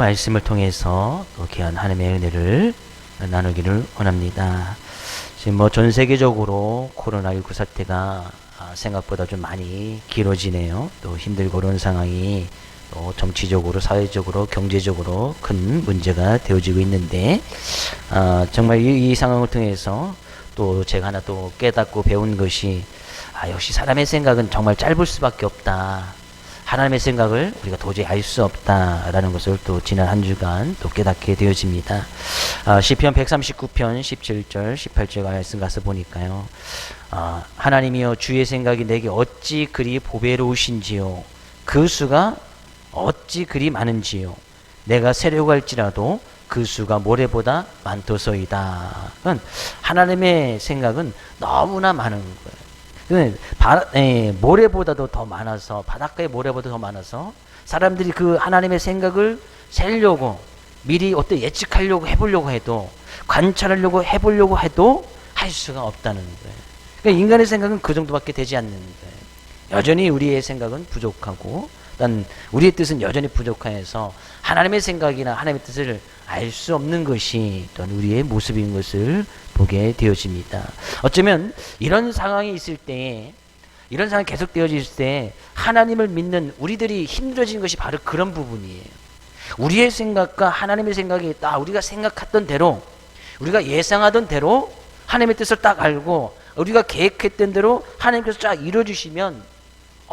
말씀을 통해서 또 귀한 하나님의 은혜를 나누기를 원합니다. 지금 전 세계적으로 코로나19 사태가 생각보다 좀 많이 길어지네요. 또 힘들고 그런 상황이 또 정치적으로, 사회적으로, 경제적으로 큰 문제가 되어지고 있는데, 정말 이 상황을 통해서 또 제가 하나 또 깨닫고 배운 것이, 역시 사람의 생각은 정말 짧을 수밖에 없다. 하나님의 생각을 우리가 도저히 알 수 없다라는 것을 또 지난 한 주간 또 깨닫게 되어집니다. 시편 139편 17절 18절 말씀 가서 보니까요, 하나님이여 주의 생각이 내게 어찌 그리 보배로우신지요, 그 수가 어찌 그리 많은지요, 내가 세려고 할지라도 그 수가 모래보다 많도소이다. 하나님의 생각은 너무나 많은 거예요. 모래보다도 더 많아서, 바닷가의 모래보다 더 많아서 사람들이 그 하나님의 생각을 세려고, 미리 예측하려고 해보려고 해도, 관찰하려고 해보려고 해도 할 수가 없다는 거예요. 그러니까 인간의 생각은 그 정도밖에 되지 않는 거예요. 여전히 우리의 생각은 부족하고, 난 우리의 뜻은 여전히 부족해서 하나님의 생각이나 하나님의 뜻을 알 수 없는 것이 또한 우리의 모습인 것을 보게 되어집니다. 어쩌면 이런 상황이 있을 때, 이런 상황이 계속되어질 때 하나님을 믿는 우리들이 힘들어지는 것이 바로 그런 부분이에요. 우리의 생각과 하나님의 생각이 딱 우리가 생각했던 대로, 우리가 예상하던 대로 하나님의 뜻을 딱 알고 우리가 계획했던 대로 하나님께서 쫙 이루어주시면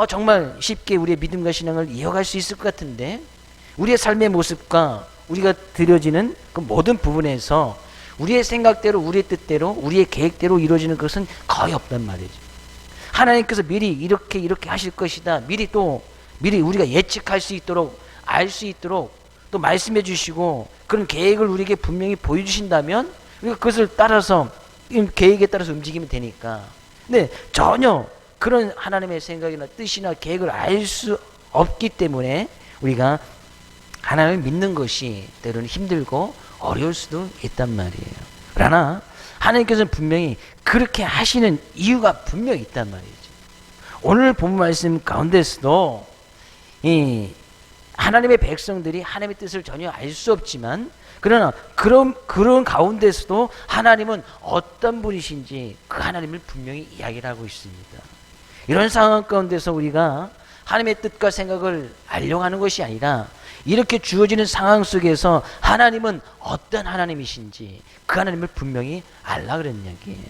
정말 쉽게 우리의 믿음과 신앙을 이어갈 수 있을 것 같은데, 우리의 삶의 모습과 우리가 드려지는 그 모든 부분에서 우리의 생각대로, 우리의 뜻대로, 우리의 계획대로 이루어지는 것은 거의 없단 말이죠. 하나님께서 미리 이렇게 하실 것이다, 미리 우리가 예측할 수 있도록, 알 수 있도록 또 말씀해 주시고 그런 계획을 우리에게 분명히 보여주신다면 우리가 그것을 따라서, 계획에 따라서 움직이면 되니까. 근데 전혀 그런 하나님의 생각이나 뜻이나 계획을 알 수 없기 때문에 우리가 하나님을 믿는 것이 때로는 힘들고 어려울 수도 있단 말이에요. 그러나 하나님께서는 분명히 그렇게 하시는 이유가 분명히 있단 말이죠. 오늘 본문 말씀 가운데서도 이 하나님의 백성들이 하나님의 뜻을 전혀 알 수 없지만, 그러나 그런 가운데서도 하나님은 어떤 분이신지 그 하나님을 분명히 이야기를 하고 있습니다. 이런 상황 가운데서 우리가 하나님의 뜻과 생각을 알려고 하는 것이 아니라, 이렇게 주어지는 상황 속에서 하나님은 어떤 하나님이신지 그 하나님을 분명히 알라 그런 이야기예요.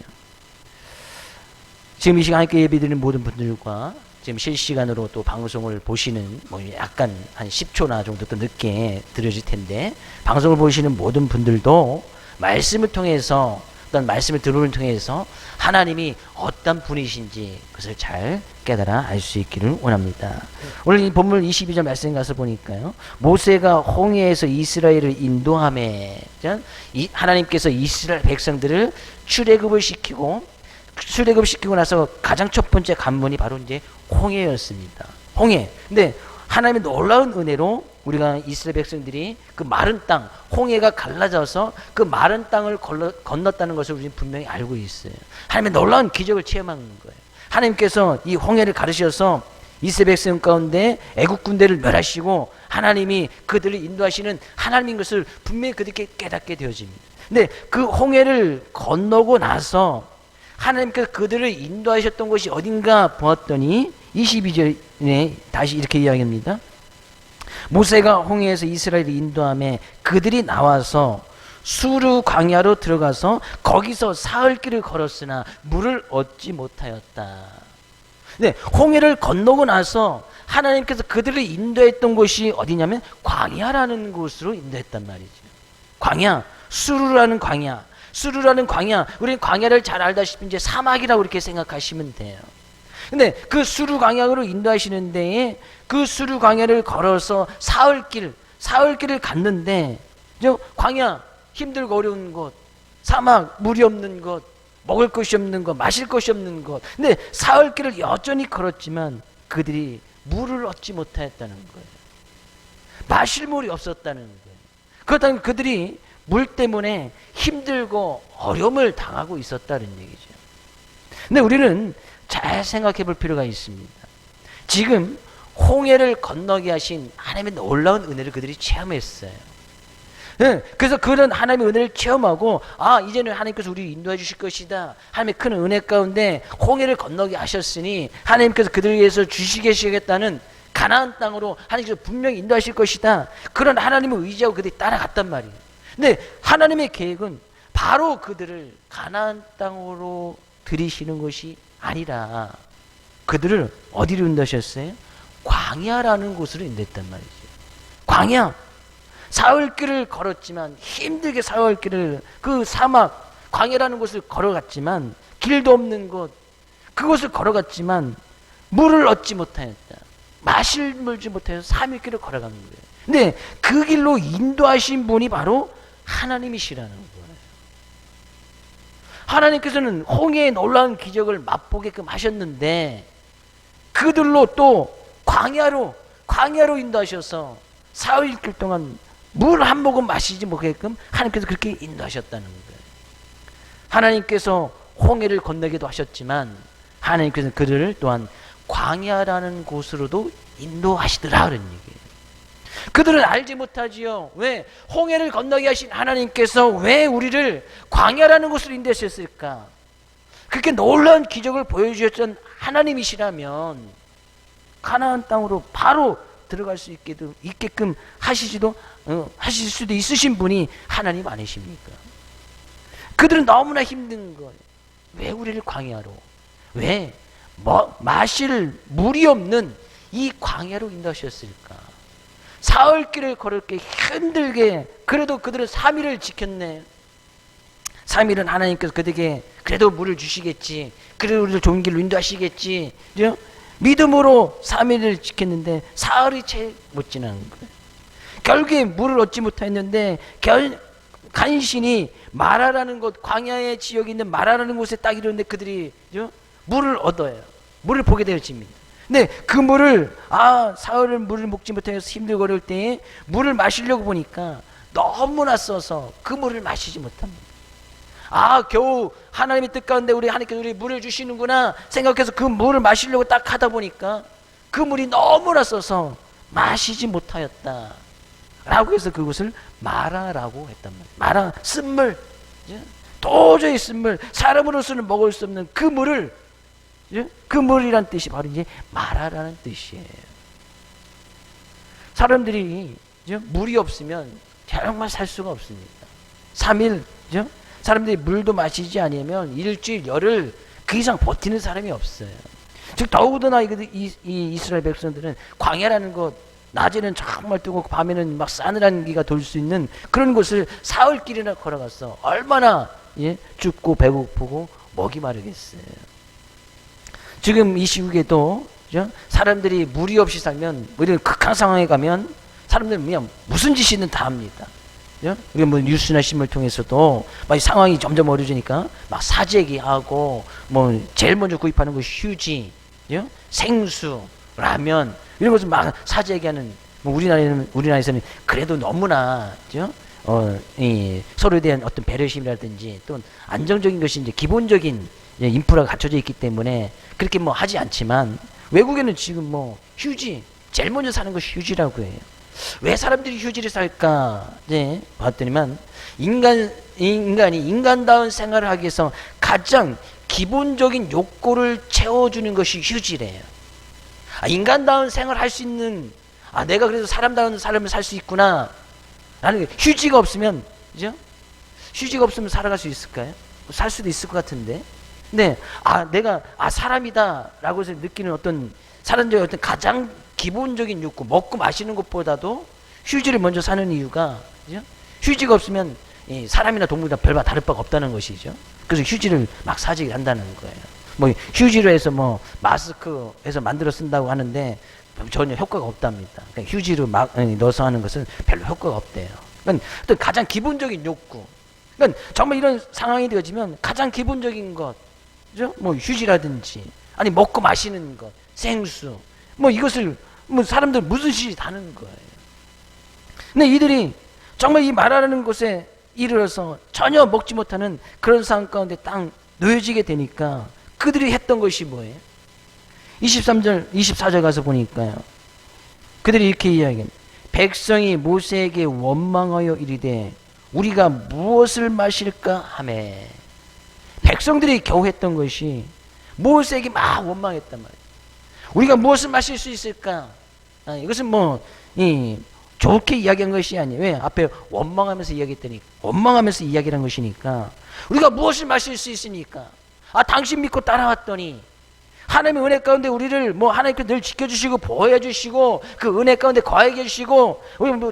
지금 이 시간 함께 예배드리는 모든 분들과 지금 실시간으로 또 방송을 보시는, 약간 한 10초나 정도 또 늦게 들어질 텐데, 방송을 보시는 모든 분들도 말씀을 통해서, 어떤 말씀을 들음을 통해서 하나님이 어떤 분이신지 그것을 잘 깨달아 알 수 있기를 원합니다. 오늘 이 본문 22절 말씀 가서 보니까요, 모세가 홍해에서 이스라엘을 인도하매, 하나님께서 이스라엘 백성들을 출애굽시키고 나서 가장 첫 번째 관문이 바로 이제 홍해였습니다. 홍해. 근데 하나님의 놀라운 은혜로 우리가 이스라엘 백성들이 그 마른 땅, 홍해가 갈라져서 그 마른 땅을 건넜다는 것을 우리는 분명히 알고 있어요. 하나님의 놀라운 기적을 체험한 거예요. 하나님께서 이 홍해를 가르셔서 이스라엘 백성 가운데 애국 군대를 멸하시고 하나님이 그들을 인도하시는 하나님인 것을 분명히 그들에게 깨닫게 되어집니다. 근데 그 홍해를 건너고 나서 하나님께서 그들을 인도하셨던 것이 어딘가 보았더니 22절에 다시 이렇게 이야기합니다. 모세가 홍해에서 이스라엘을 인도하며 그들이 나와서 수르 광야로 들어가서 거기서 사흘길을 걸었으나 물을 얻지 못하였다. 네, 홍해를 건너고 나서 하나님께서 그들을 인도했던 곳이 어디냐면 광야라는 곳으로 인도했단 말이죠. 광야, 수르라는 광야. 우리는 광야를 잘 알다시피 이제 사막이라고 이렇게 생각하시면 돼요. 근데 그 수르 광야로 인도하시는 데에, 그 수르 광야를 걸어서 사흘길을 갔는데, 광야, 힘들고 어려운 곳, 사막, 물이 없는 곳, 먹을 것이 없는 것, 마실 것이 없는 것. 근데 사흘길을 여전히 걸었지만 그들이 물을 얻지 못하였다는 거예요. 마실 물이 없었다는 거예요. 그렇다면 그들이 물 때문에 힘들고 어려움을 당하고 있었다는 얘기죠. 근데 우리는 잘 생각해 볼 필요가 있습니다. 지금 홍해를 건너게 하신 하나님의 놀라운 은혜를 그들이 체험했어요. 네, 그래서 그런 하나님의 은혜를 체험하고 이제는 하나님께서 우리를 인도해 주실 것이다. 하나님의 큰 은혜 가운데 홍해를 건너게 하셨으니 하나님께서 그들을 위해서 주시겠다는 가나안 땅으로 하나님께서 분명히 인도하실 것이다. 그런 하나님을 의지하고 그들이 따라갔단 말이에요. 근데 하나님의 계획은 바로 그들을 가나안 땅으로 들이시는 것이 아니라 그들을 어디로 인도하셨어요? 광야라는 곳으로 인도했단 말이죠. 광야. 사흘길을 걸었지만 힘들게 사흘길을 그 사막 광야라는 곳을 걸어갔지만 길도 없는 곳 그곳을 걸어갔지만 물을 얻지 못하였다. 마실 물지 못해서 3일길을 걸어가는 거예요. 근데 그 길로 인도하신 분이 바로 하나님이시라는 거예요. 하나님께서는 홍해의 놀라운 기적을 맛보게끔 하셨는데 그들로 또 광야로 인도하셔서 사흘길 동안 물 한 모금 마시지 못하게끔 하나님께서 그렇게 인도하셨다는 거예요. 하나님께서 홍해를 건너기도 하셨지만 하나님께서는 그들을 또한 광야라는 곳으로도 인도하시더라 그런 얘기예요. 그들은 알지 못하지요. 왜? 홍해를 건너게 하신 하나님께서 왜 우리를 광야라는 곳으로 인도하셨을까? 그렇게 놀라운 기적을 보여주셨던 하나님이시라면 가나안 땅으로 바로 들어갈 수 있게끔 하실 수도 있으신 분이 하나님 아니십니까? 그들은 너무나 힘든 거예요. 왜 우리를 광야로? 왜? 마실 물이 없는 이 광야로 인도하셨을까? 사흘길을 걸을 게 힘들게 그래도 그들은 3일을 지켰네. 3일은 하나님께서 그들에게 그래도 물을 주시겠지. 그래도 우리를 좋은 길로 인도하시겠지. 그죠? 믿음으로 3일을 지켰는데 사흘이 채 못 지나는 거예요. 결국에 물을 얻지 못했는데 간신히 마라라는 곳 광야의 지역에 있는 마라라는 곳에 딱 이르는데 그들이 물을 얻어요. 물을 보게 되어집니다. 근데 그 물을 사흘을 물을 먹지 못해서 힘들고 어려울 때에 물을 마시려고 보니까 너무나 써서 그 물을 마시지 못합니다. 겨우 하나님의 뜻 가운데 하나님께서 우리 물을 주시는구나 생각해서 그 물을 마시려고 딱 하다 보니까 그 물이 너무나 써서 마시지 못하였다 라고 해서 그것을 마라라고 했단 말이에요. 마라, 쓴물, 도저히 쓴물, 사람으로서는 먹을 수 없는 그 물을, 그 물이란 뜻이 바로 이제 마라라는 뜻이에요. 사람들이 물이 없으면 정말 살 수가 없습니다. 3일 사람들이 물도 마시지 않으면 일주일 열흘 그 이상 버티는 사람이 없어요. 즉 더욱더나 이 이스라엘 백성들은 광야라는 곳 낮에는 정말 뜨겁고 밤에는 막 싸늘한 기가 돌 수 있는 그런 곳을 사흘길이나 걸어갔어. 얼마나 춥고 배고프고 목이 마르겠어요. 지금 이 시국에도 사람들이 물이 없이 살면 이런 극한 상황에 가면 사람들은 그냥 무슨 짓이든 다 합니다. 우리가 뭐 뉴스나 신문을 통해서도 막 상황이 점점 어려지니까 막 사재기하고 뭐 제일 먼저 구입하는 거 휴지, 생수, 라면 이런 것을 막 사재기하는 뭐 우리나라에서는 그래도 너무나 서로에 대한 어떤 배려심이라든지 또 안정적인 것이 이제 기본적인 인프라가 갖춰져 있기 때문에 그렇게 뭐 하지 않지만 외국에는 지금 뭐 휴지 제일 먼저 사는 것이 휴지라고 해요. 왜 사람들이 휴지를 살까? 봤더니만 인간이 인간다운 생활을 하기 위해서 가장 기본적인 욕구를 채워주는 것이 휴지래요. 인간다운 생활을 할 수 있는 내가 그래도 사람다운 삶을 살 수 있구나. 나는 휴지가 없으면 휴지가 없으면 살아갈 수 있을까요? 살 수도 있을 것 같은데. 네, 내가 사람이다라고 해서 느끼는 어떤 사람들의 어떤 가장 기본적인 욕구, 먹고 마시는 것보다도 휴지를 먼저 사는 이유가 휴지가 없으면 사람이나 동물이나 별반 다를 바가 없다는 것이죠. 그래서 휴지를 막 사재기를 한다는 거예요. 뭐 휴지로 해서 뭐 마스크 해서 만들어 쓴다고 하는데 전혀 효과가 없답니다. 그러니까 휴지로 막 넣어서 하는 것은 별로 효과가 없대요. 그러니까 또 가장 기본적인 욕구. 그러니까 정말 이런 상황이 되어지면 가장 기본적인 것, 뭐 휴지라든지 아니 먹고 마시는 것, 생수, 뭐 이것을 뭐 사람들 무슨 짓이 다는 거예요. 근데 이들이 정말 이 말하는 곳에 이르러서 전혀 먹지 못하는 그런 상황 가운데 딱 놓여지게 되니까 그들이 했던 것이 뭐예요? 23절, 24절 가서 보니까요. 그들이 이렇게 이야기합니다. 백성이 모세에게 원망하여 이르되 우리가 무엇을 마실까 하매. 백성들이 겨우 했던 것이 모세에게 막 원망했단 말이에요. 우리가 무엇을 마실 수 있을까? 이것은 좋게 이야기한 것이 아니에요. 왜? 앞에 원망하면서 이야기했더니 원망하면서 이야기한 것이니까 우리가 무엇을 마실 수 있으니까 당신 믿고 따라왔더니 하나님의 은혜 가운데 우리를 하나님께 늘 지켜주시고 보호해 주시고 그 은혜 가운데 거하게 해주시고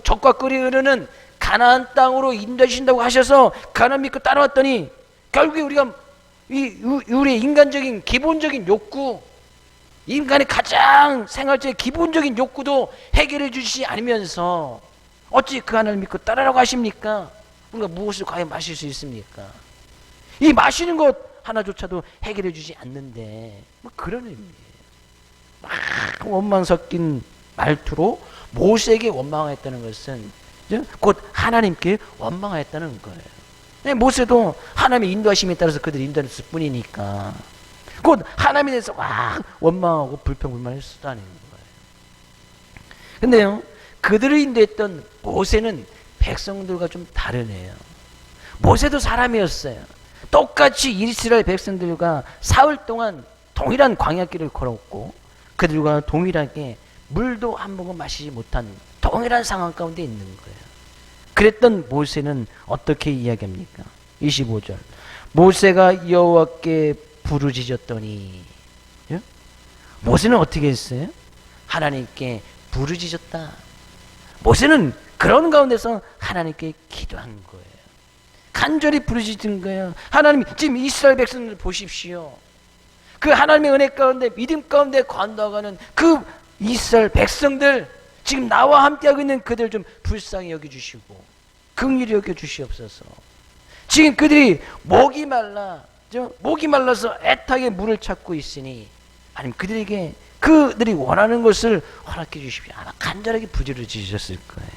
적과 꿀이 흐르는 가나안 땅으로 인도해 주신다고 하셔서 가나안 믿고 따라왔더니 결국에 우리가 우리의 인간적인 기본적인 욕구, 인간의 가장 생활적인 기본적인 욕구도 해결해 주시지 않으면서 어찌 그 하나님을 믿고 따르라고 하십니까? 우리가 무엇을 과연 마실 수 있습니까? 이 마시는 것 하나조차도 해결해 주지 않는데 그런 의미예요. 막 원망 섞인 말투로 모세에게 원망했다는 것은 곧 하나님께 원망하였다는 거예요. 모세도 하나님의 인도하심에 따라서 그들이 인도했을 뿐이니까 곧 하나님에 대해서 막 원망하고 불평불만했었다는 거예요. 근데요, 그들을 인도했던 모세는 백성들과 좀 다르네요. 모세도 사람이었어요. 똑같이 이스라엘 백성들과 사흘 동안 동일한 광야길을 걸었고 그들과 동일하게 물도 한 모금 마시지 못한 동일한 상황 가운데 있는 거예요. 그랬던 모세는 어떻게 이야기합니까? 25절. 모세가 여호와께 부르짖었더니, 모세는 어떻게 했어요? 하나님께 부르짖었다. 모세는 그런 가운데서 하나님께 기도한 거예요. 간절히 부르짖은 거예요. 하나님, 지금 이스라엘 백성들 보십시오. 그 하나님의 은혜 가운데 믿음 가운데 건너가는 그 이스라엘 백성들, 지금 나와 함께하고 있는 그들 좀 불쌍히 여겨주시고 긍휼히 여겨주시옵소서. 지금 그들이 목이 말라서 애타게 물을 찾고 있으니 하나님 그들에게 그들이 원하는 것을 허락해 주십시오. 아마 간절하게 부르짖으셨을 거예요.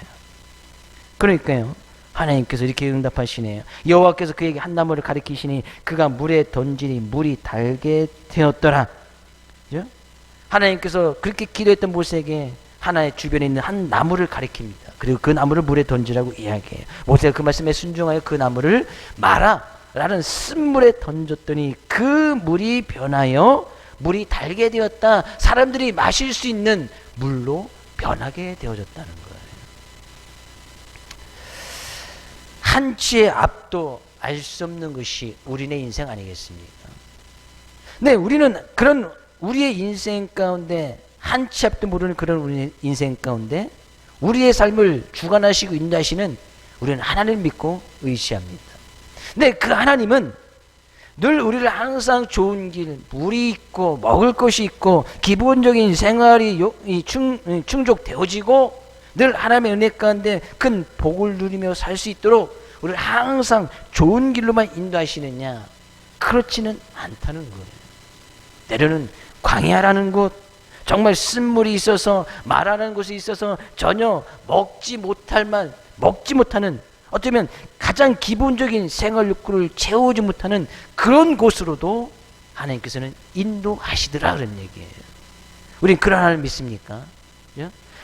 그러니까요, 하나님께서 이렇게 응답하시네요. 여호와께서 그에게 한 나무를 가리키시니 그가 물에 던지니 물이 달게 되었더라. 그죠? 하나님께서 그렇게 기도했던 모세에게 하나의 주변에 있는 한 나무를 가리킵니다. 그리고 그 나무를 물에 던지라고 이야기해요. 모세가 그 말씀에 순종하여 그 나무를 마라 라는 쓴물에 던졌더니 그 물이 변하여 물이 달게 되었다. 사람들이 마실 수 있는 물로 변하게 되어졌다는 거예요. 한치의 앞도 알 수 없는 것이 우리네 인생 아니겠습니까? 네, 우리는 그런 우리의 인생 가운데 한치 앞도 모르는 그런 우리의 인생 가운데 우리의 삶을 주관하시고 인도하시는 우리는 하나님을 믿고 의지합니다. 네, 그 하나님은 늘 우리를 항상 좋은 길, 물이 있고 먹을 것이 있고 기본적인 생활이 충족되어지고 늘 하나님의 은혜 가운데 큰 복을 누리며 살 수 있도록 우리를 항상 좋은 길로만 인도하시느냐? 그렇지는 않다는 거예요. 때로는 광야라는 곳, 정말 쓴물이 있어서 말하는 곳이 있어서 전혀 먹지 못하는 어쩌면 가장 기본적인 생활 욕구를 채우지 못하는 그런 곳으로도 하나님께서는 인도하시더라 그런 얘기예요. 우린 그런 하나님을 믿습니까?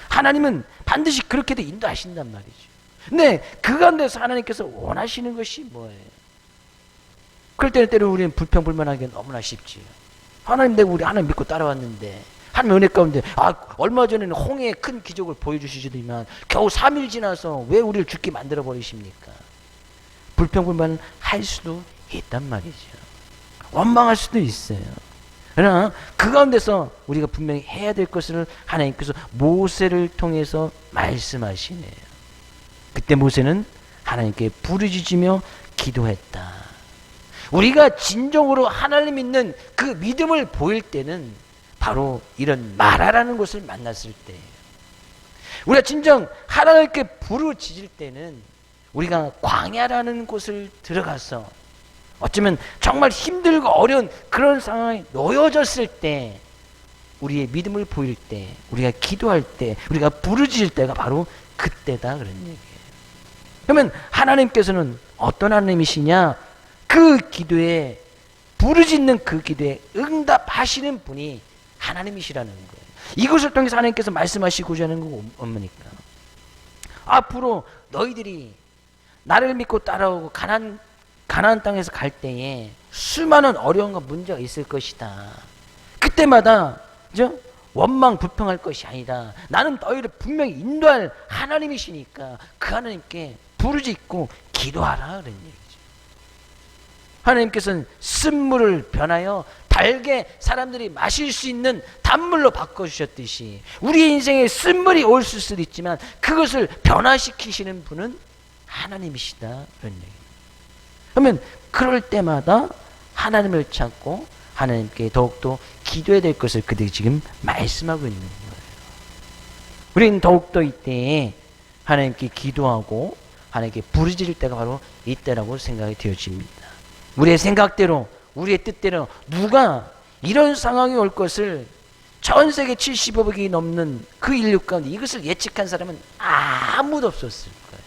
하나님은 반드시 그렇게도 인도하신단 말이죠. 근데 그 가운데서 하나님께서 원하시는 것이 뭐예요? 그럴 때는 때로 우리는 불평불만하기가 너무나 쉽지요. 하나님, 내가 우리 하나님 믿고 따라왔는데 하나님의 은혜 가운데 얼마 전에는 홍해의 큰 기적을 보여주시더니만 겨우 3일 지나서 왜 우리를 죽게 만들어 버리십니까? 불평불만 할 수도 있단 말이죠. 원망할 수도 있어요. 그러나 그 가운데서 우리가 분명히 해야 될 것을 하나님께서 모세를 통해서 말씀하시네요. 그때 모세는 하나님께 부르짖으며 기도했다. 우리가 진정으로 하나님 믿는 그 믿음을 보일 때는 바로 이런 마라라는 곳을 만났을 때, 우리가 진정 하나님께 부르짖을 때는 우리가 광야라는 곳을 들어가서 어쩌면 정말 힘들고 어려운 그런 상황에 놓여졌을 때, 우리의 믿음을 보일 때, 우리가 기도할 때, 우리가 부르짖을 때가 바로 그때다 그런 얘기예요. 그러면 하나님께서는 어떤 하나님이시냐? 그 기도에, 부르짖는 그 기도에 응답하시는 분이 하나님이시라는 거예요. 이것을 통해서 하나님께서 말씀하시고자 하는 거 뭡니까? 앞으로 너희들이 나를 믿고 따라오고 가나안 땅에서 갈 때에 수많은 어려움과 문제가 있을 것이다. 그때마다 원망 불평할 것이 아니라 나는 너희를 분명히 인도할 하나님이시니까 그 하나님께 부르짖고 기도하라 그런 얘기죠. 하나님께서는 쓴물을 변하여 달게 사람들이 마실 수 있는 단물로 바꿔주셨듯이 우리 인생에 쓴물이 올 수도 있지만 그것을 변화시키시는 분은 하나님이시다 그런 얘기입니다. 그러면 그럴 때마다 하나님을 찾고 하나님께 더욱더 기도해야 될 것을 그들이 지금 말씀하고 있는 거예요. 우리는 더욱더 이때에 하나님께 기도하고 하나님께 부르짖을 때가 바로 이때라고 생각이 되어집니다. 우리의 생각대로 우리의 뜻대로 누가 이런 상황이 올 것을 전 세계 75억이 넘는 그 인류 가운데 이것을 예측한 사람은 아무도 없었을 거예요.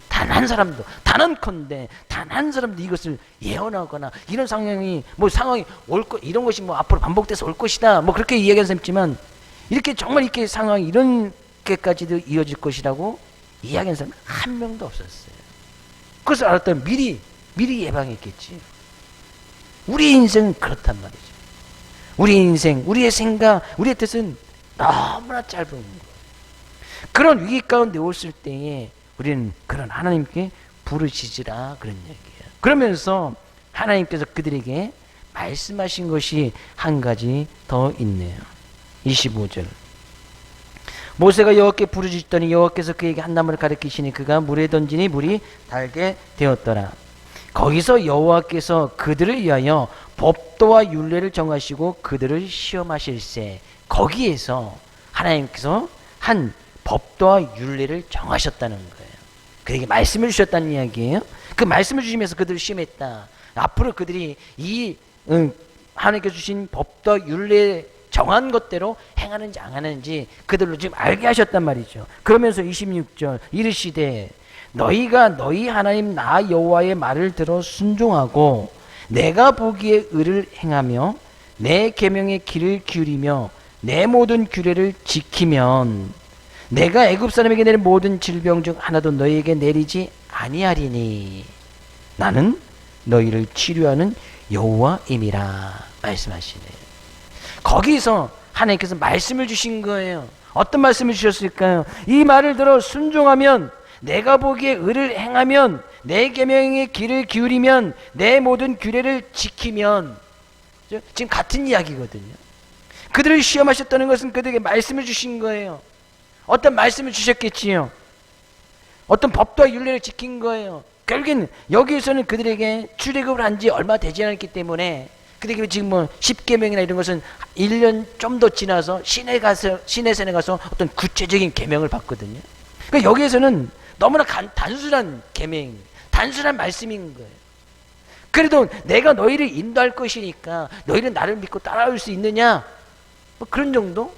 단 한 사람도, 단언컨대 단 한 사람도 이것을 예언하거나 이런 상황이 올 것, 이런 것이 앞으로 반복돼서 올 것이다 그렇게 이야기한 사람 있지만 이렇게 정말 이렇게 상황이 이렇게까지도 이어질 것이라고 이야기한 사람은 한 명도 없었어요. 그것을 알았다면 미리 예방했겠지. 우리 인생은 그렇단 말이죠. 우리 인생, 우리의 생각, 우리의 뜻은 너무나 짧은 거예요. 그런 위기 가운데 올을 때에 우리는 그런 하나님께 부르짖으라 그런 얘기예요. 그러면서 하나님께서 그들에게 말씀하신 것이 한 가지 더 있네요. 25절. 모세가 여호와께 부르짖더니 여호와께서 그에게 한 나무를 가리키시니 그가 물에 던지니 물이 달게 되었더라. 거기서 여호와께서 그들을 위하여 법도와 율례를 정하시고 그들을 시험하실세. 거기에서 하나님께서 한 법도와 율례를 정하셨다는 거예요. 그에게 말씀을 주셨다는 이야기예요. 그 말씀을 주시면서 그들을 시험했다. 앞으로 그들이 이 하나님께서 주신 법도와 율례 정한 것대로 행하는지 안 하는지 그들로 지금 알게 하셨단 말이죠. 그러면서 26절 이르시되 너희가 너희 하나님 나 여호와의 말을 들어 순종하고 내가 보기에 의를 행하며 내 계명의 길을 기울이며 내 모든 규례를 지키면 내가 애굽 사람에게 내린 모든 질병 중 하나도 너희에게 내리지 아니하리니 나는 너희를 치료하는 여호와임이라 말씀하시네요. 거기서 하나님께서 말씀을 주신 거예요. 어떤 말씀을 주셨을까요? 이 말을 들어 순종하면 내가 보기에 의를 행하면 내 계명의 길을 기울이면 내 모든 규례를 지키면 지금 같은 이야기거든요. 그들을 시험하셨다는 것은 그들에게 말씀을 주신 거예요. 어떤 말씀을 주셨겠지요. 어떤 법도와 율례를 지킨 거예요. 결국엔 여기에서는 그들에게 출애굽을 한 지 얼마 되지 않았기 때문에 그들에게 지금 10계명이나 이런 것은 1년 좀 더 지나서 시내산에 가서 어떤 구체적인 계명을 받거든요. 그러니까 여기에서는 너무나 단순한 계명, 단순한 말씀인 거예요. 그래도 내가 너희를 인도할 것이니까 너희는 나를 믿고 따라올 수 있느냐? 그런 정도?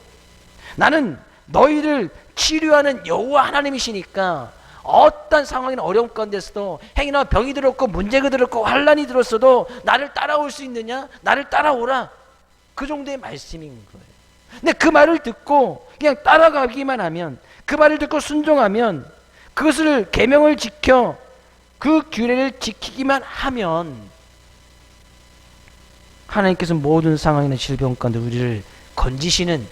나는 너희를 치료하는 여호와 하나님이시니까 어떤 상황이나 어려움 가운데서도 행위나 병이 들었고 문제가 들었고 환난이 들었어도 나를 따라올 수 있느냐? 나를 따라오라. 그 정도의 말씀인 거예요. 근데 그 말을 듣고 그냥 따라가기만 하면, 그 말을 듣고 순종하면, 그것을 계명을 지켜 그 규례를 지키기만 하면 하나님께서 모든 상황이나 질병 가운데 우리를 건지시는,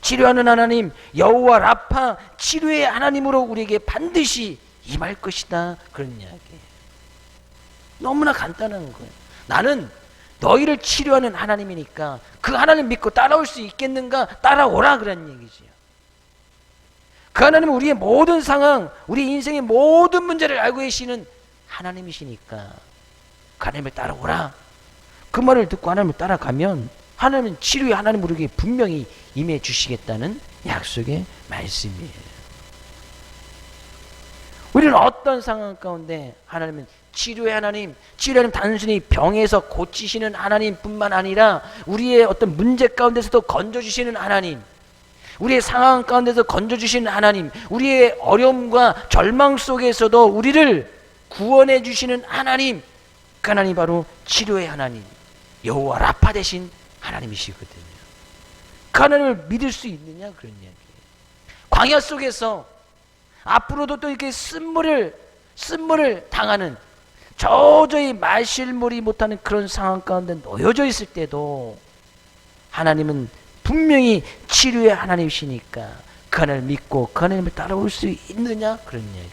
치료하는 하나님, 여호와 라파, 치료의 하나님으로 우리에게 반드시 임할 것이다. 그런 이야기예요. 너무나 간단한 거예요. 나는 너희를 치료하는 하나님이니까 그 하나님 믿고 따라올 수 있겠는가? 따라오라. 그런 얘기지요. 그 하나님은 우리의 모든 상황, 우리 인생의 모든 문제를 알고 계시는 하나님이시니까 그 하나님을 따라오라. 그 말을 듣고 하나님을 따라가면 하나님은 치료의 하나님 우리에게 분명히 임해 주시겠다는 약속의 말씀이에요. 우리는 어떤 상황 가운데 하나님은 치료의 하나님 단순히 병에서 고치시는 하나님뿐만 아니라 우리의 어떤 문제 가운데서도 건져주시는 하나님, 우리의 상황 가운데서 건져주시는 하나님, 우리의 어려움과 절망 속에서도 우리를 구원해 주시는 하나님, 그 하나님 바로 치료의 하나님, 여호와 라파 되신 하나님이시거든요. 그 하나님을 믿을 수 있느냐 그런 이야기예요. 광야 속에서 앞으로도 또 이렇게 쓴물을 당하는 도저히 마실 물이 못하는 그런 상황 가운데 놓여져 있을 때도 하나님은 분명히 치료의 하나님이시니까 그 하나님을 믿고 그 하나님을 따라올 수 있느냐 그런 이야기예요.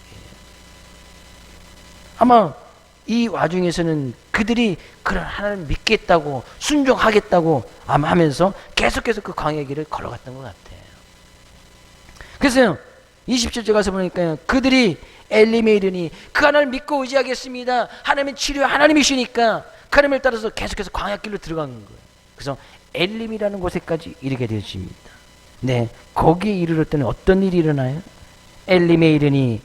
아마 이 와중에서는 그들이 그런 하나님을 믿겠다고 순종하겠다고 아마 하면서 계속해서 그 광야 길을 걸어갔던 것 같아요. 그래서 27절 가서 보니까 그들이 엘림에 이르니 그 하나님을 믿고 의지하겠습니다. 하나님은 치료의 하나님이시니까 그 하나님을 따라서 계속해서 광야길로 들어간 거예요. 그래서 엘림이라는 곳에까지 이르게 되어집니다. 네, 거기에 이르렀더니 어떤 일이 일어나요? 엘림에 이르니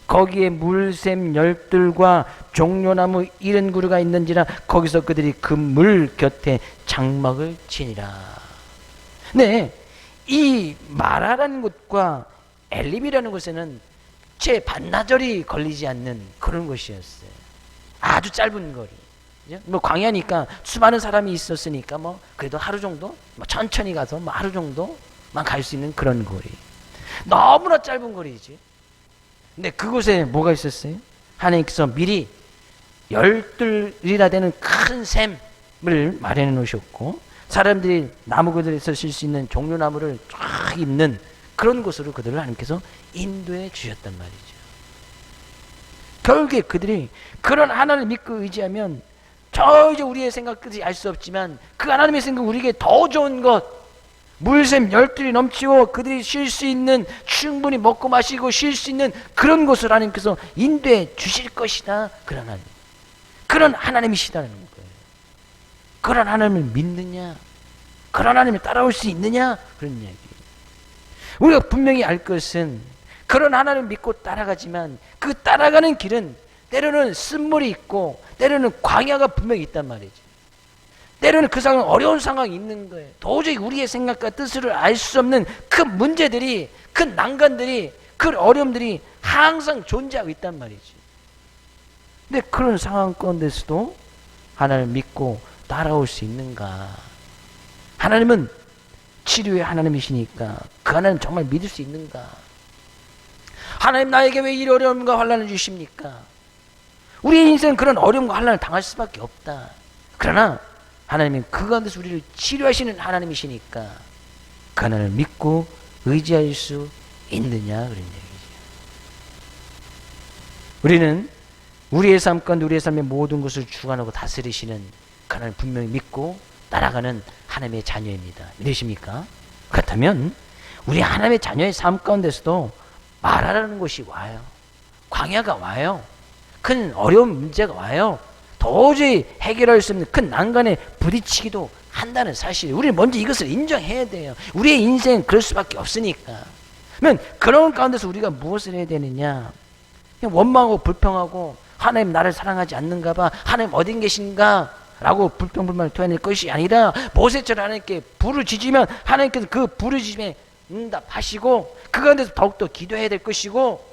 거기에 물샘 열들과 종려나무 70그루가 있는지라 거기서 그들이 그 물 곁에 장막을 치니라. 네, 이 마라라는 곳과 엘림이라는 곳에는 채 반나절이 걸리지 않는 그런 곳이었어요. 아주 짧은 거리. 뭐 광야니까 수많은 사람이 있었으니까 뭐 그래도 하루 정도 뭐 천천히 가서 뭐 하루 정도만 갈 수 있는 그런 거리. 너무나 짧은 거리지. 근데 그곳에 뭐가 있었어요? 하나님께서 미리 열둘이나 되는 큰 샘을 마련해 놓으셨고 사람들이 나무 그늘에서 쉴 수 있는 종려나무를 쫙 있는 그런 곳으로 그들을 하나님께서 인도해 주셨단 말이죠. 결국에 그들이 그런 하나님을 믿고 의지하면 저 이제 우리의 생각까지 알 수 없지만 그 하나님의 생각 우리에게 더 좋은 것 물샘 열둘이 넘치고 그들이 쉴 수 있는 충분히 먹고 마시고 쉴 수 있는 그런 곳을 하나님께서 인도해 주실 것이다. 그런 하나님이시다는 거예요. 그런 하나님을 믿느냐 그런 하나님을 따라올 수 있느냐 그런 이야기. 우리가 분명히 알 것은 그런 하나님을 믿고 따라가지만 그 따라가는 길은 때로는 쓴물이 있고 때로는 광야가 분명히 있단 말이지. 때로는 그 상황 어려운 상황이 있는 거예요. 도저히 우리의 생각과 뜻을 알 수 없는 큰 문제들이 큰 난관들이 큰 어려움들이 항상 존재하고 있단 말이지. 근데 그런 상황 가운데서도 하나님을 믿고 따라올 수 있는가? 하나님은 치료의 하나님이시니까 그 하나님 정말 믿을 수 있는가? 하나님 나에게 왜 이 어려움과 환난을 주십니까? 우리의 인생은 그런 어려움과 환난을 당할 수밖에 없다. 그러나 하나님은 그 가운데서 우리를 치료하시는 하나님이시니까 그 하나님을 믿고 의지할 수 있느냐 그런 얘기죠. 우리는 우리의 삶 가운데 우리의 삶의 모든 것을 주관하고 다스리시는 그 하나님을 분명히 믿고 따라가는 하나님의 자녀입니다. 믿으십니까? 그렇다면 우리 하나님의 자녀의 삶 가운데서도 마라라는 것이 와요. 광야가 와요. 큰 어려운 문제가 와요. 도저히 해결할 수 없는 큰 난관에 부딪히기도 한다는 사실. 우리는 먼저 이것을 인정해야 돼요. 우리의 인생은 그럴 수밖에 없으니까. 그러면 그런 가운데서 우리가 무엇을 해야 되느냐? 그냥 원망하고 불평하고 하나님 나를 사랑하지 않는가 봐. 하나님 어딘 계신가? 라고 불평불만을 토해낼 것이 아니라 모세처럼 하나님께 불을 지지면 하나님께서 그 불을 지짐에 응답하시고 그 가운데서 더욱더 기도해야 될 것이고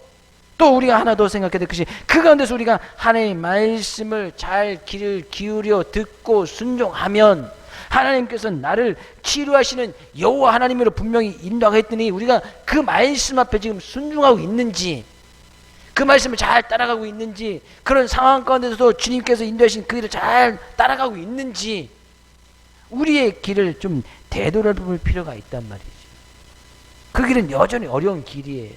또 우리가 하나 더 생각해야 될 것이 그 가운데서 우리가 하나님의 말씀을 잘 귀를 기울여 듣고 순종하면 하나님께서 나를 치료하시는 여호와 하나님으로 분명히 인도하고 했더니 우리가 그 말씀 앞에 지금 순종하고 있는지 그 말씀을 잘 따라가고 있는지 그런 상황 가운데서도 주님께서 인도하신 그 길을 잘 따라가고 있는지 우리의 길을 좀 되돌아볼 필요가 있단 말이죠. 그 길은 여전히 어려운 길이에요.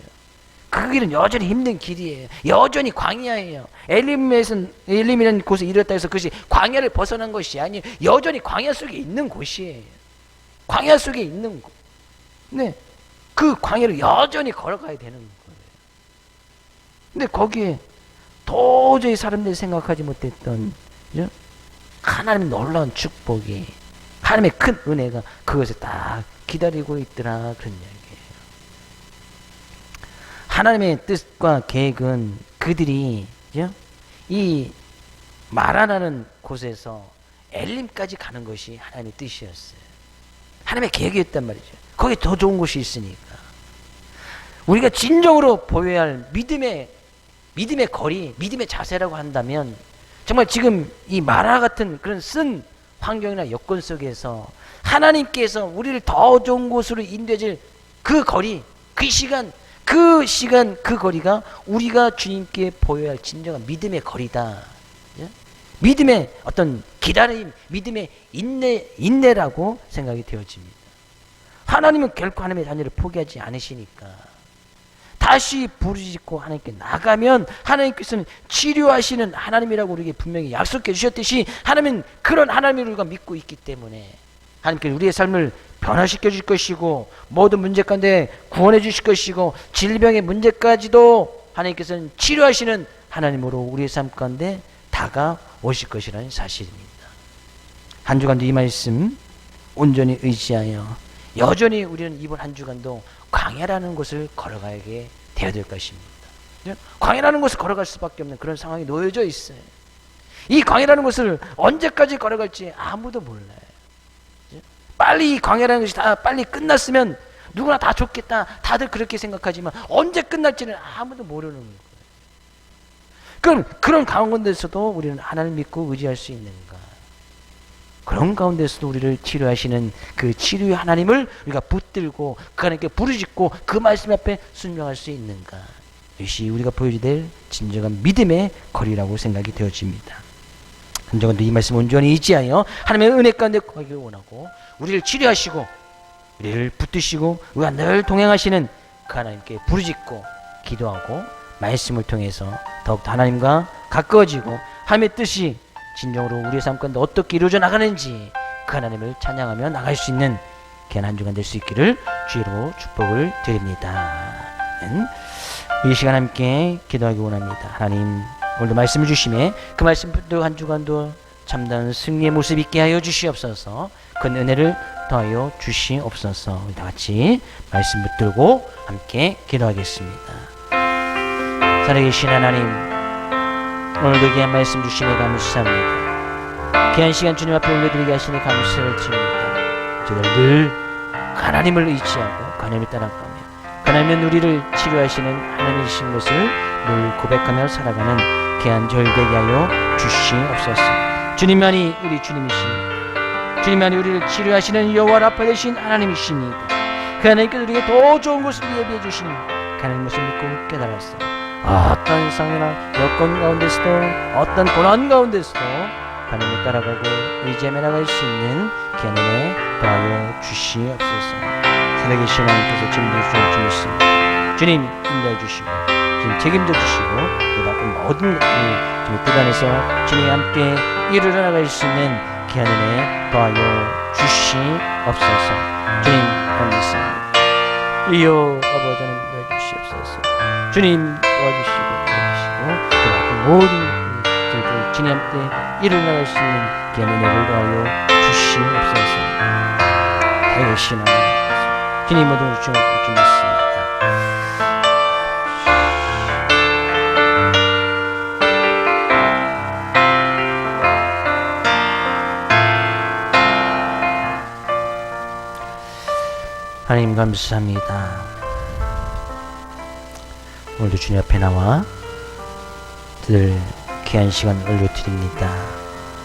그 길은 여전히 힘든 길이에요. 여전히 광야예요. 엘림이라는 곳에 이르렀다 해서 그것이 광야를 벗어난 것이 아니에요. 여전히 광야 속에 있는 곳이에요. 광야 속에 있는 곳. 네, 그 광야를 여전히 걸어가야 되는 거예요. 근데 거기에 도저히 사람들이 생각하지 못했던 하나님의 놀라운 축복이 하나님의 큰 은혜가 그것에 딱 기다리고 있더라 그런 이야기예요. 하나님의 뜻과 계획은 그들이 이 마라라는 곳에서 엘림까지 가는 것이 하나님의 뜻이었어요. 하나님의 계획이었단 말이죠. 거기 더 좋은 곳이 있으니까. 우리가 진정으로 보여야 할 믿음의 거리, 믿음의 자세라고 한다면 정말 지금 이 마라 같은 그런 쓴 환경이나 여건 속에서 하나님께서 우리를 더 좋은 곳으로 인도해줄 그 거리, 그 시간, 그 거리가 우리가 주님께 보여야 할 진정한 믿음의 거리다. 믿음의 어떤 기다림, 믿음의 인내라고 생각이 되어집니다. 하나님은 결코 하나님의 자녀를 포기하지 않으시니까 다시 부르짖고 하나님께 나가면 하나님께서는 치료하시는 하나님이라고 우리에게 분명히 약속해 주셨듯이 하나님은 그런 하나님을 우리가 믿고 있기 때문에 하나님께서 우리의 삶을 변화시켜 줄 것이고 모든 문제 가운데 구원해 주실 것이고 질병의 문제까지도 하나님께서는 치료하시는 하나님으로 우리의 삶 가운데 다가오실 것이라는 사실입니다. 한 주간도 이 말씀 온전히 의지하여 여전히 우리는 이번 한 주간도 광야라는 곳을 걸어가게 되어야 될 것입니다. 광야라는 곳을 걸어갈 수밖에 없는 그런 상황이 놓여져 있어요. 이 광야라는 곳을 언제까지 걸어갈지 아무도 몰라요. 빨리 이 광야라는 것이 다 빨리 끝났으면 누구나 다 좋겠다. 다들 그렇게 생각하지만 언제 끝날지는 아무도 모르는 거예요. 그럼 그런 가운데서도 우리는 하나님을 믿고 의지할 수 있는가? 그런 가운데서도 우리를 치료하시는 그 치료의 하나님을 우리가 붙들고 그 하나님께 부르짖고 그 말씀 앞에 순종할 수 있는가? 이것이 우리가 보여줘야 될 진정한 믿음의 거리라고 생각이 되어집니다. 한정도 이 말씀 온전히 의지하여 하나님의 은혜 가운데 거하기를 원하고 우리를 치료하시고 우리를 붙드시고 우리가 늘 동행하시는 그 하나님께 부르짖고 기도하고 말씀을 통해서 더욱더 하나님과 가까워지고 하나님의 뜻이 진정으로 우리의 삶 가운데 어떻게 이루어져 나가는지 그 하나님을 찬양하며 나갈 수 있는 귀한 한 주간 될 수 있기를 주의로 축복을 드립니다. 이 시간 함께 기도하기 원합니다. 하나님 오늘도 말씀을 주심에 그 말씀도 한 주간도 참다운 승리의 모습 있게 하여 주시옵소서. 그 은혜를 더하여 주시옵소서. 우리 다 같이 말씀 붙들고 함께 기도하겠습니다. 살아계신 하나님, 오늘도 귀한 말씀 주심에 감사합니다. 귀한 시간 주님 앞에 올려드리게 하시니 감사를 드립니다. 저희들 늘 하나님을 의지하고 하나님을 따라가며 하나님은 우리를 치료하시는 하나님이신 것을 늘 고백하며 살아가는 귀한 저희 되게 하여 주시옵소서. 주님만이 우리 주님이십니다. 주님만이 우리를 치료하시는 여호와 라파 되신 하나님이십니다. 그 하나님께서 우리에게 더 좋은 것을 예비해 주시니 그 하나님 것을 믿고 깨달았어. 어떤 상황이나 여건 가운데서도 어떤 고난 가운데서도 하나님을 따라가고 의지하며 나갈 수 있는 귀한 은혜 더하여 주시옵소서. 살아계신 하나님께서 지금도 주님 있습니다. 주님 인도해 주시고 주님 책임져 주시고 그 모든 주님 뜻 안에서 주님 함께 이루어 나갈 수 있는 귀한 은혜 더하여 주시옵소서. 주님 감사합니다. 이여 아버지 하나님 인도해 주시옵소서. 주님 도와주시고 그 모든 주님 함께 이루어 나갈 수 있는 귀한 은혜를 더하여 주시옵소서. 살아계신 하나님 주님 모든 것을 믿습니다. 하나님 감사합니다. 오늘도 주님 앞에 나와 늘 귀한 시간 올려드립니다.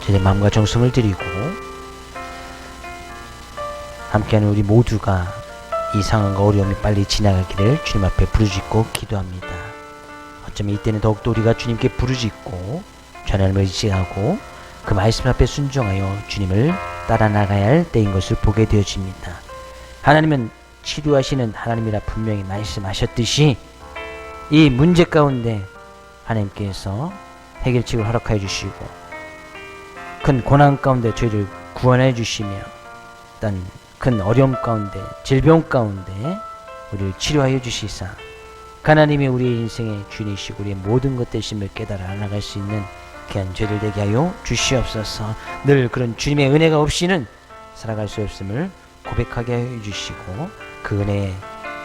제 마음과 정성을 드리고 함께하는 우리 모두가 이 상황과 어려움이 빨리 지나가기를 주님 앞에 부르짖고 기도합니다. 어쩌면 이때는 더욱더 우리가 주님께 부르짖고 하나님을 의지하고 그 말씀 앞에 순종하여 주님을 따라 나가야 할 때인 것을 보게 되어집니다. 하나님은 치료하시는 하나님이라 분명히 말씀하셨듯이 이 문제 가운데 하나님께서 해결책을 허락하여 주시고 큰 고난 가운데 저희를 구원해 주시며 어떤 큰 어려움 가운데 질병 가운데 우리를 치료하여 주시사 하나님이 우리의 인생의 주인이시고 우리의 모든 것 되심을 깨달아 나갈 수 있는 귀한 저희들 되게 하여 주시옵소서. 늘 그런 주님의 은혜가 없이는 살아갈 수 없음을 고백하게 해 주시고 그 은혜에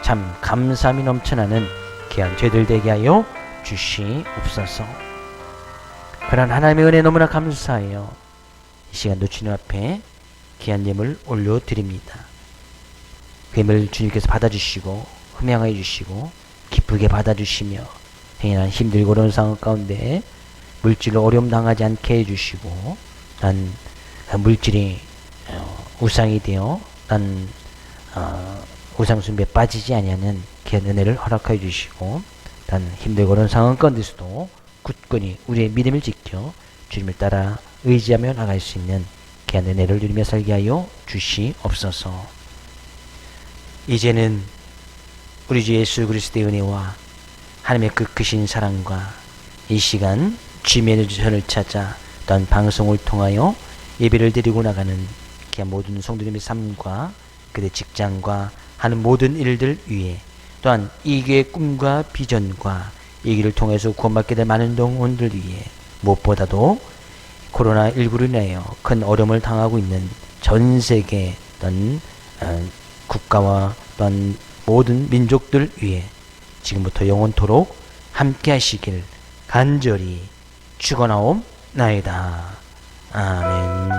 참 감사함이 넘쳐나는 귀한 저희들 되게 하여 주시옵소서. 그런 하나님의 은혜 너무나 감사해요. 이 시간도 주님 앞에 귀한 예물 올려드립니다. 그 예물 주님께서 받아주시고 흠양하여 주시고 기쁘게 받아주시며 행인한 힘들고 어려운 상황 가운데 물질로 어려움 당하지 않게 해주시고 난 물질이 우상이 되어 난 우상 숭배에 빠지지 아니하는 귀한 은혜를 허락하여 주시고 단 힘들고 어려운 상황 가운데서도 굳건히 우리의 믿음을 지켜 주님을 따라 의지하며 나갈 수 있는 귀한 은혜를 누리며 살게 하여 주시옵소서. 이제는 우리 주 예수 그리스도의 은혜와 하나님의 그 크신 사랑과 이 시간 주님의 전을 찾아 또한 방송을 통하여 예배를 드리고 나가는 귀한 모든 성도님의 삶과 그들의 직장과 하는 모든 일들 위에 또한 이 교회의 꿈과 비전과 이 길을 통해서 구원받게 될 많은 영혼들 위해 무엇보다도 코로나19로 인하여 큰 어려움을 당하고 있는 전 세계 어떤 국가와 또한 모든 민족들 위해 지금부터 영원토록 함께 하시길 간절히 축원하옵나이다. 아멘.